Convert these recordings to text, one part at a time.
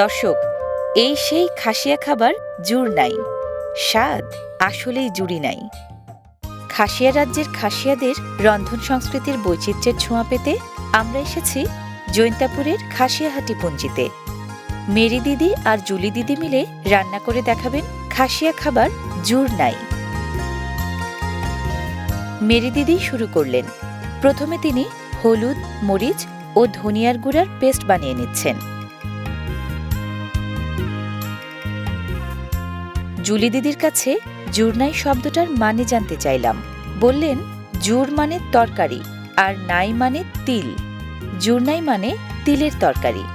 দর্শক, এই সেই খাসিয়া খাবার জুড় নাই, স্বাদ আসলেই জুড়ি নাই। খাসিয়া রাজ্যের খাসিয়াদের রন্ধন সংস্কৃতির বৈচিত্র্যের ছোঁয়া পেতে আমরা এসেছি জৈন্তাপুরের খাসিয়াহাটি পঞ্জিতে। মেরি দিদি আর জুলি দিদি মিলে রান্না করে দেখাবেন খাসিয়া খাবার জুড় নাই। মেরি দিদি শুরু করলেন। প্রথমে তিনি হলুদ, মরিচ ও ধনিয়ার গুঁড়ার পেস্ট বানিয়ে নিচ্ছেন। জুলি দিদির কাছে জুড় নাই শব্দটার মানে জানতে চাইলাম। বললেন, জুড় মানে তরকারি আর নাই মানে তিল। জুড় নাই মানে তিলের তরকারি।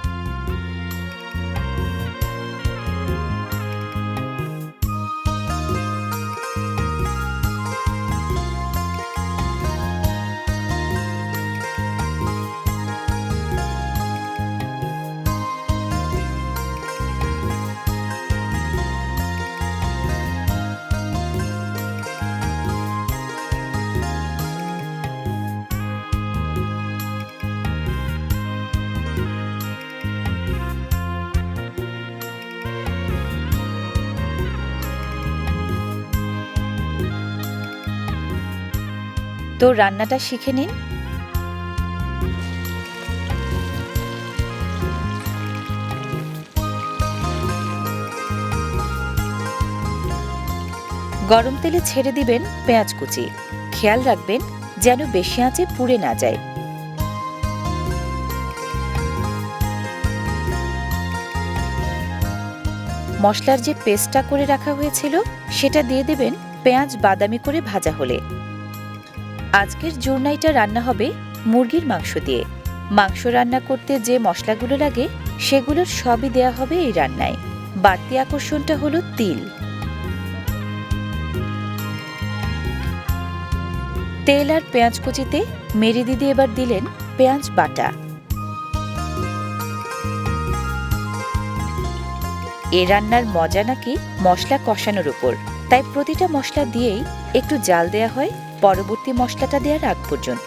তো রান্নাটা শিখে নিন। গরম তেলে ছেড়ে দিবেন পেঁয়াজ কুচি। খেয়াল রাখবেন যেন বেশি আঁচে পুড়ে না যায়। মশলার যে পেস্টটা করে রাখা হয়েছিল সেটা দিয়ে দেবেন পেঁয়াজ বাদামি করে ভাজা হলে। আজকের জুড় নাইটা রান্না হবে মুরগির মাংস দিয়ে। মাংস রান্না করতে যে মশলাগুলো লাগে সেগুলোর সবই দেয়া হবে এই রান্নায়। বাড়তি আকর্ষণটা হলো তিল। তেল আর পেঁয়াজ কুচিতে মেরি দিদি এবার দিলেন পেঁয়াজ বাটা। এ রান্নার মজা নাকি মশলা কষানোর উপর, তাই প্রতিটা মশলা দিয়েই একটু জাল দেয়া হয় পরবর্তী মশলাটা দেওয়ার আগ পর্যন্ত।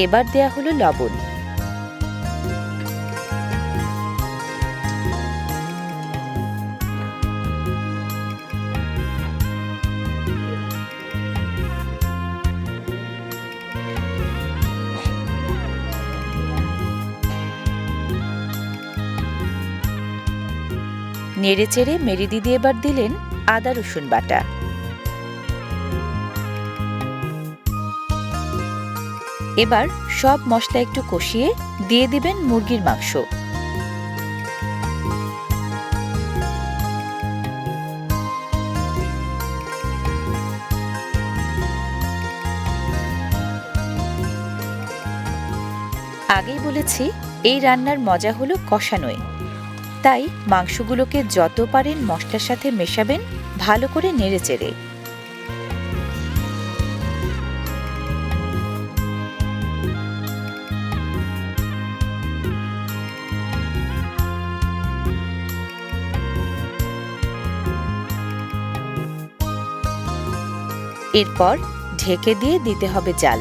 এবার দেয়া হলো লবণ। নেড়েচেড়ে মেরি দিদি এবার দিলেন আদা রসুন বাটা। এবার সব মশলা একটু কষিয়ে দিয়ে দিবেন মুরগির মাংস। আগেই বলেছি এই রান্নার মজা হলো কষানোয়, তাই মাংসগুলোকে যত পারেন মশলার সাথে মেশাবেন, ভালো করে নেড়েচেড়ে। এরপর ঢেকে দিয়ে দিতে হবে জাল।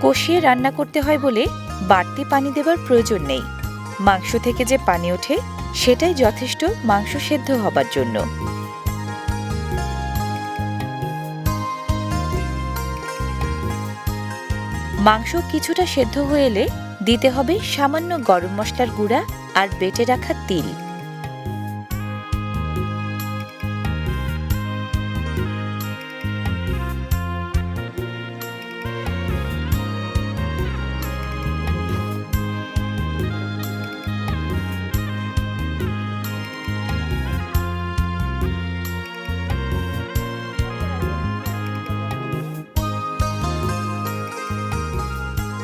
কষিয়ে রান্না করতে হয় বলে বাড়তি পানি দেবার প্রয়োজন নেই। মাংস থেকে যে পানি ওঠে সেটাই যথেষ্ট মাংস সেদ্ধ হবার জন্য। মাংস কিছুটা সেদ্ধ হয়ে এলে দিতে হবে সামান্য গরম মশলার গুঁড়া আর বেটে রাখা তিল।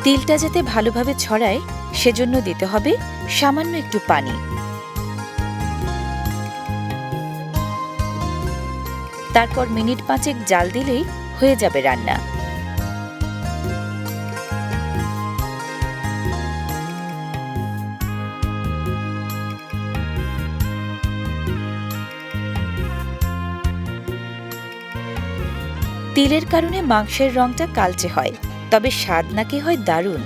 তিলটা যাতে ভালোভাবে ছড়ায় সেজন্য দিতে হবে সামান্য একটু পানি। তারপর মিনিট 5 জাল দিলেই হয়ে যাবে রান্না। তিলের কারণে মাংসের রংটা কালচে হয়, তবে স্বাদ নাকি হয় দারুণ।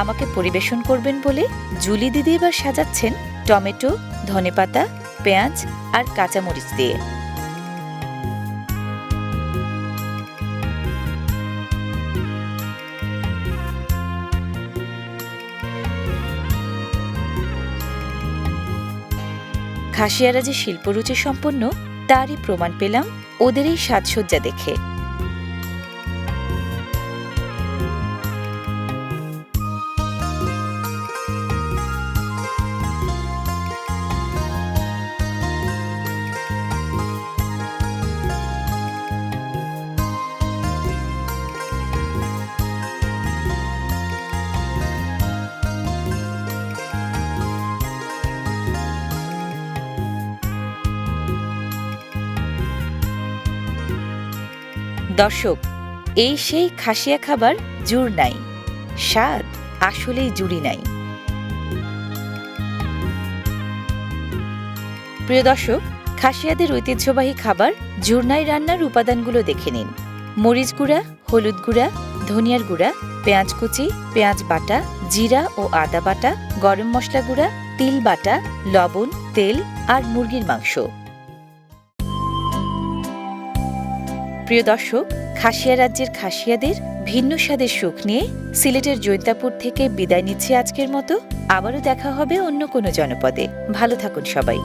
আমাকে পরিবেশন করবেন বলে জুলি দিদি এবার সাজাচ্ছেন টমেটো, ধনেপাতা, পেঁয়াজ আর কাঁচামরিচ দিয়ে। খাসিয়ারা যে শিল্পরুচি সম্পন্ন তারই প্রমাণ পেলাম ওদের এই সাজসজ্জা দেখে। দর্শক, এই সেই খাসিয়া খাবার জুর নাই, স্বাদ আসলেই জুড়ি নাই। প্রিয় দর্শক, খাসিয়াদের ঐতিহ্যবাহী খাবার জুরনাই রান্নার উপাদানগুলো দেখে নিন। মরিচ গুঁড়া, হলুদ গুঁড়া, ধনিয়ার গুঁড়া, পেঁয়াজ কুচি, পেঁয়াজ বাটা, জিরা ও আদা বাটা, গরম মশলা গুঁড়া, তিল বাটা, লবণ, তেল আর মুরগির মাংস। প্রিয় দর্শক, খাসিয়া রাজ্যের খাসিয়াদের ভিন্ন স্বাদের সুখ নিয়ে সিলেটের জৈন্তাপুর থেকে বিদায় নিচ্ছি আজকের মতো। আবারও দেখা হবে অন্য কোনো জনপদে। ভালো থাকুন সবাই।